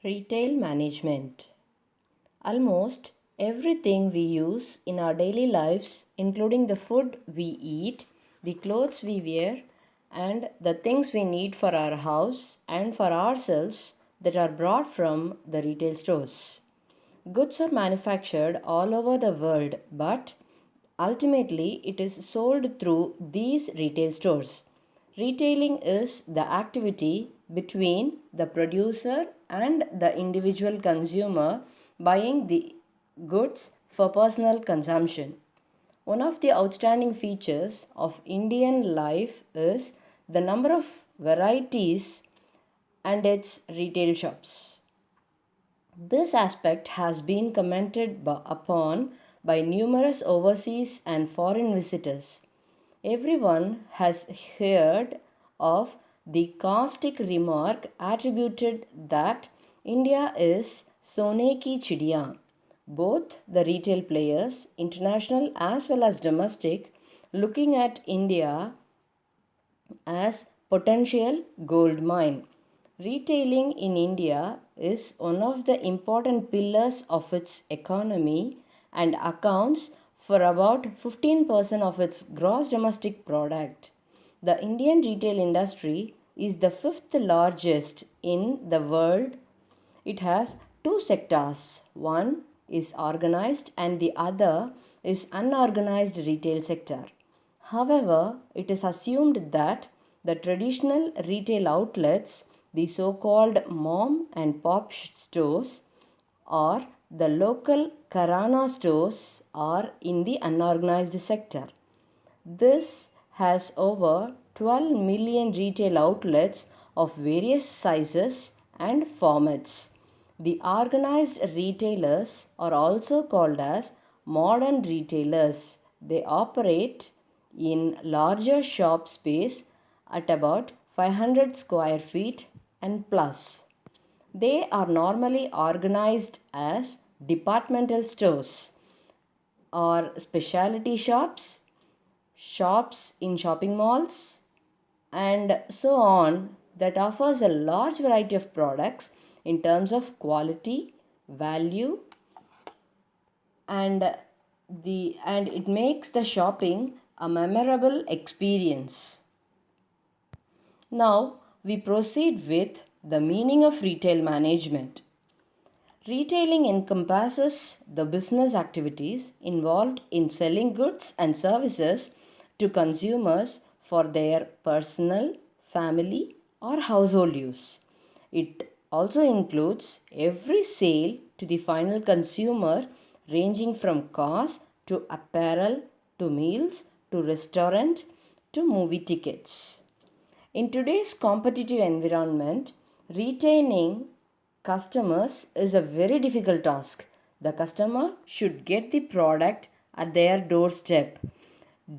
Retail management. Almost everything we use in our daily lives, including the food we eat, the clothes we wear, and the things we need for our house and for ourselves, that are brought from the retail stores. Goods are manufactured all over the world, but ultimately it is sold through these retail stores. Retailing is the activity between the producer and the individual consumer buying the goods for personal consumption. One of the outstanding features of Indian life is the number of varieties and its retail shops. This aspect has been commented upon by numerous overseas and foreign visitors. Everyone has heard of the caustic remark attributed that India is Sone ki chidiya. Both the retail players, international as well as domestic, looking at India as potential gold mine. Retailing in India is one of the important pillars of its economy and accounts for about 15% of its gross domestic product. The Indian retail industry is the fifth largest in the world. It has two sectors. One is organized and the other is unorganized retail sector. However, it is assumed that the traditional retail outlets, the so called mom and pop stores, or the local Karana stores, are in the unorganized sector. This has over 12 million retail outlets of various sizes and formats. The organized retailers are also called as modern retailers. They operate in larger shop space at about 500 square feet and plus. They are normally organized as departmental stores or specialty shops, shops in shopping malls, and so on, that offers a large variety of products in terms of quality, value, and and it makes the shopping a memorable experience. Now we proceed with the meaning of retail management. Retailing encompasses the business activities involved in selling goods and services to consumers for their personal, family, or household use. It also includes every sale to the final consumer, ranging from cars to apparel to meals to restaurant to movie tickets. In today's competitive environment, retaining customers is a very difficult task. The customer should get the product at their doorstep,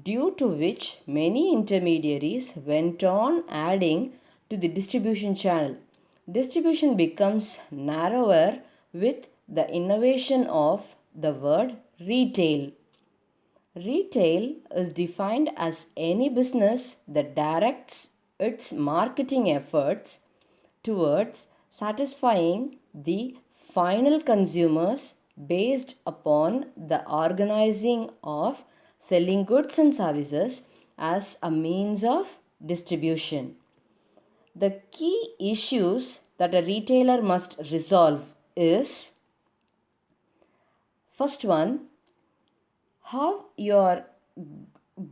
due to which many intermediaries went on adding to the distribution channel. Distribution becomes narrower with the innovation of the word retail. Retail is defined as any business that directs its marketing efforts towards satisfying the final consumers based upon the organizing of selling goods and services as a means of distribution. The key issues that a retailer must resolve is: first one, how you are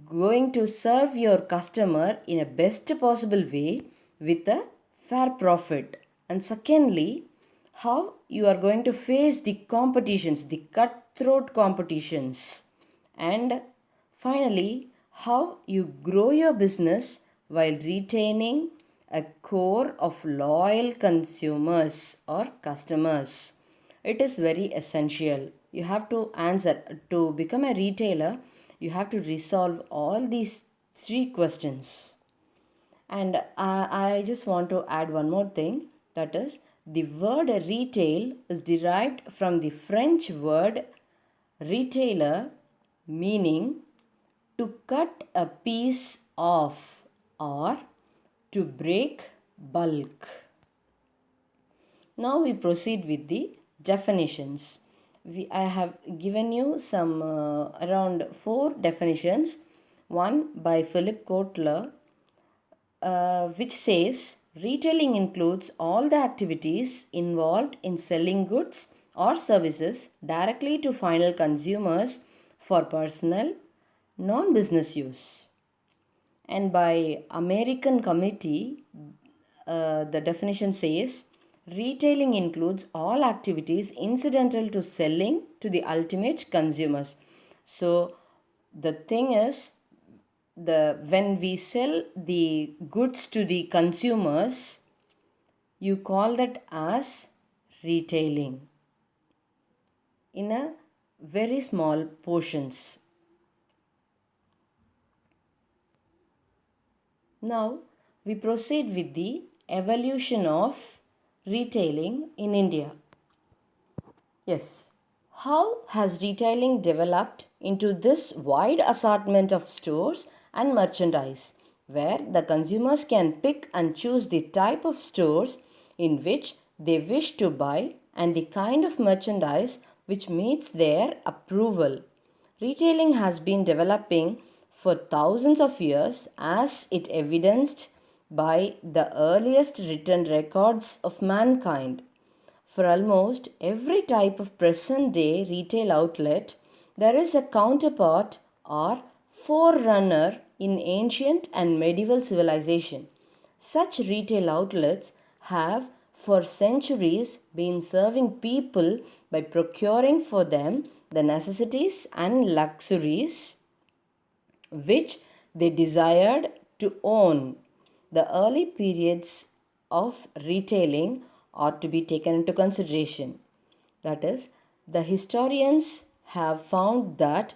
going to serve your customer in a best possible way with a fair profit. And secondly, how you are going to face the competitions, the cutthroat competitions. And finally, how you grow your business while retaining a core of loyal consumers or customers. It is very essential. You have to answer to become a retailer. You have to resolve all these three questions. And I just want to add one more thing, that is, the word retail is derived from the French word retailer, meaning to cut a piece off or to break bulk. Now we proceed with the definitions. I have given you some around 4 definitions. One by Philip Kotler, which says retailing includes all the activities involved in selling goods or services directly to final consumers for personal, non business use. And by American Committee, the definition says retailing includes all activities incidental to selling to the ultimate consumers. So the thing is, the when we sell the goods to the consumers, you call that as retailing in a very small portions. Now we proceed with the evolution of retailing in India. Yes. How has retailing developed into this wide assortment of stores and merchandise where the consumers can pick and choose the type of stores in which they wish to buy and the kind of merchandise which meets their approval? Retailing has been developing for thousands of years, as it evidenced by the earliest written records of mankind. For almost every type of present day retail outlet, there is a counterpart or forerunner in ancient and medieval civilization. Such retail outlets have for centuries been serving people by procuring for them the necessities and luxuries which they desired to own. The early periods of retailing ought to be taken into consideration. That is, the historians have found that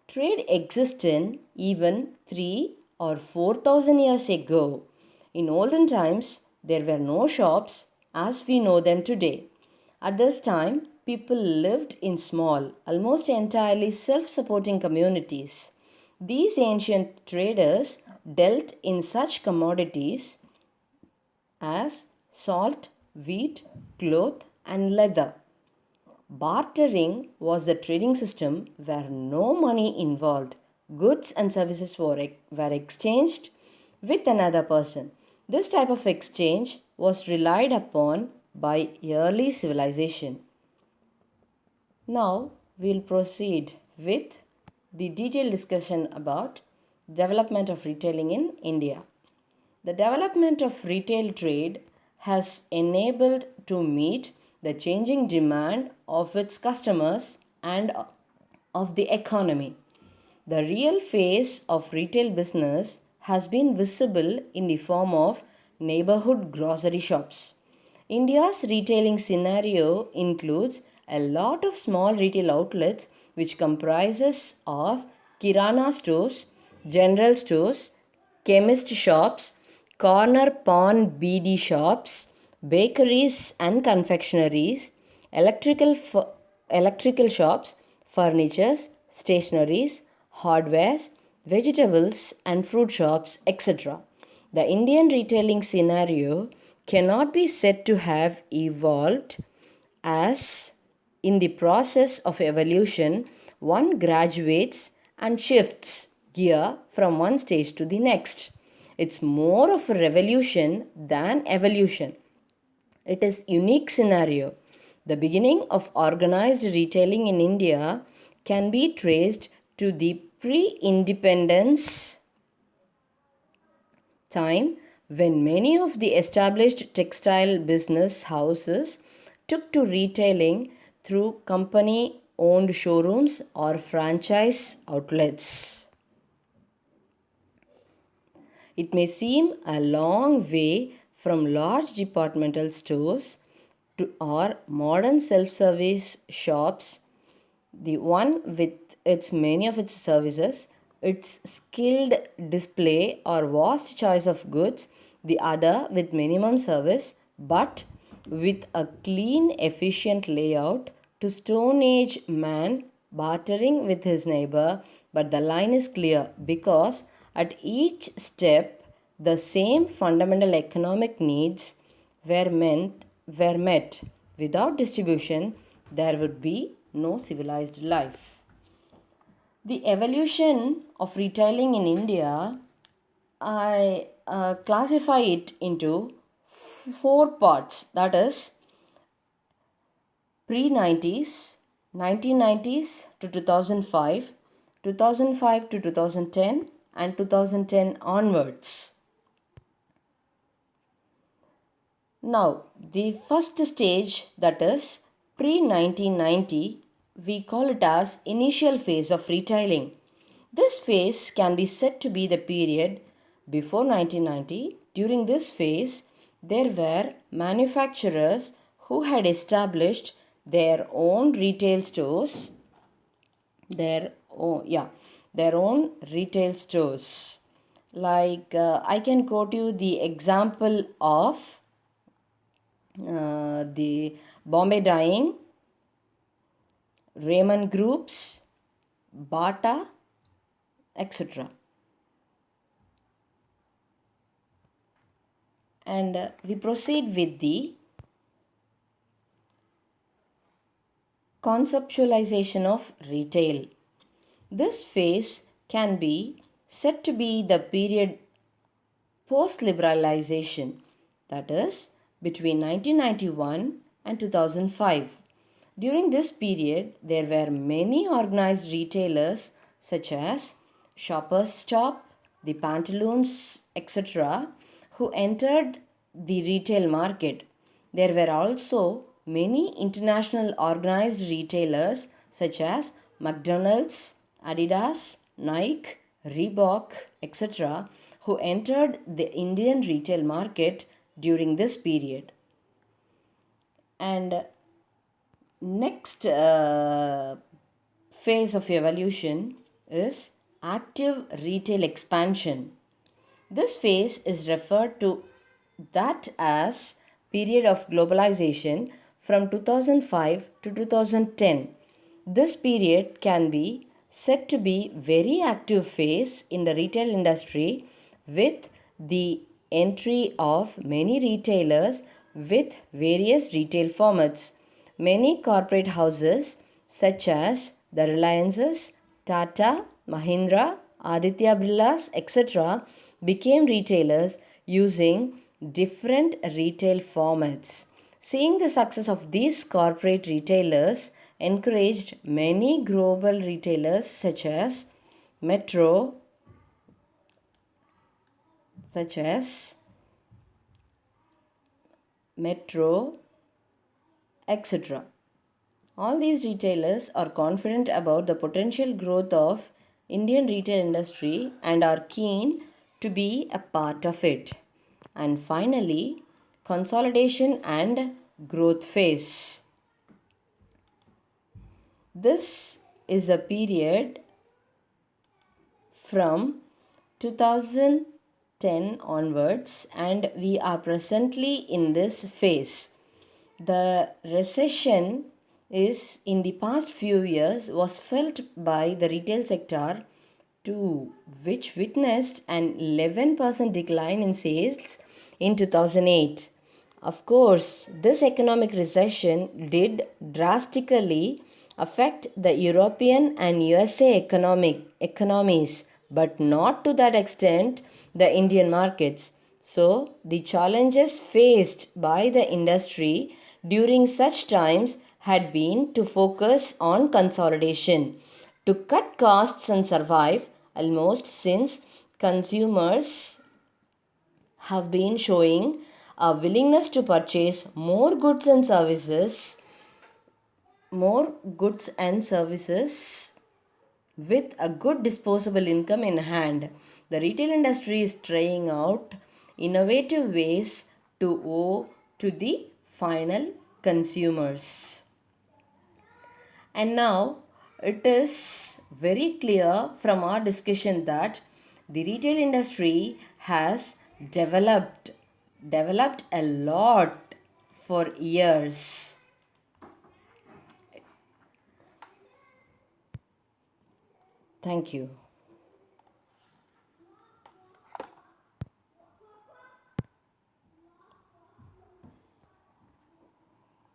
trade existed even 3 or 4,000 years ago. In olden times, there were no shops as we know them today. At this time, people lived in small, almost entirely self supporting communities. These ancient traders dealt in such commodities as salt, wheat, cloth, and leather. Bartering was a trading system where no money involved. Goods and services were exchanged with another person. This type of exchange was relied upon by early civilization. Now we'll proceed with the detailed discussion about development of retailing in India. The development of retail trade has enabled to meet the changing demand of its customers and of the economy. The real face of retail business has been visible in the form of neighborhood grocery shops. India's retailing scenario includes a lot of small retail outlets which comprises of kirana stores, general stores, chemist shops, corner pawn beedi shops, bakeries and confectionaries, electrical shops, furnitures, stationaries, hardwares, vegetables and fruit shops, etc. The Indian retailing scenario cannot be said to have evolved, as in the process of evolution, one graduates and shifts gear from one stage to the next. It's more of a revolution than evolution. It is unique scenario. The beginning of organized retailing in India can be traced to the pre-independence time when many of the established textile business houses took to retailing through company owned showrooms or franchise outlets. It may seem a long way from large departmental stores to or modern self-service shops, the one with its many of its services, its skilled display or vast choice of goods, the other with minimum service but with a clean efficient layout, to stone age man bartering with his neighbor. But the line is clear because at each step the same fundamental economic needs were met. Without distribution, there would be no civilized life. The evolution of retailing in India, I classify it into four parts, that is, pre-90s, 1990s to 2005, 2005 to 2010, and 2010 onwards. Now, the first stage, that is pre 1990, we call it as initial phase of retailing. This phase can be said to be the period before 1990. During this phase, there were manufacturers who had established their own retail stores, their own retail stores. Like I can quote you the example of the Bombay Dyeing, Raymond Groups, Bata, etc. And we proceed with the conceptualization of retail. This phase can be said to be the period post liberalization, that is, between 1991 and 2005. During this period, there were many organized retailers such as Shoppers Stop, the Pantaloons, etc., who entered the retail market. There were also many international organized retailers such as McDonald's, Adidas, Nike, Reebok, etc., who entered the Indian retail market during this period. And next phase of evolution is active retail expansion. This phase is referred to that as period of globalization from 2005 to 2010. This period can be said to be very active phase in the retail industry with the entry of many retailers with various retail formats. Many corporate houses such as the Reliances, Tata, Mahindra, Aditya Birlas, etc., became retailers using different retail formats. Seeing the success of these corporate retailers encouraged many global retailers Metro, such as Metro, etc. All these retailers are confident about the potential growth of Indian retail industry and are keen to be a part of it. And finally, consolidation and growth phase. This is a period from 2010 onwards, and we are presently in this phase. The recession is in the past few years was felt by the retail sector too, which witnessed an 11% decline in sales in 2008. Of course, this economic recession did drastically affect the European and USA economies, but not to that extent the Indian markets. So, the challenges faced by the industry during such times had been to focus on consolidation, to cut costs and survive, almost since consumers have been showing a willingness to purchase more goods and services with a good disposable income in hand. The retail industry is trying out innovative ways to owe to the final consumers. And now it is very clear from our discussion that the retail industry has developed a lot for years. Thank you.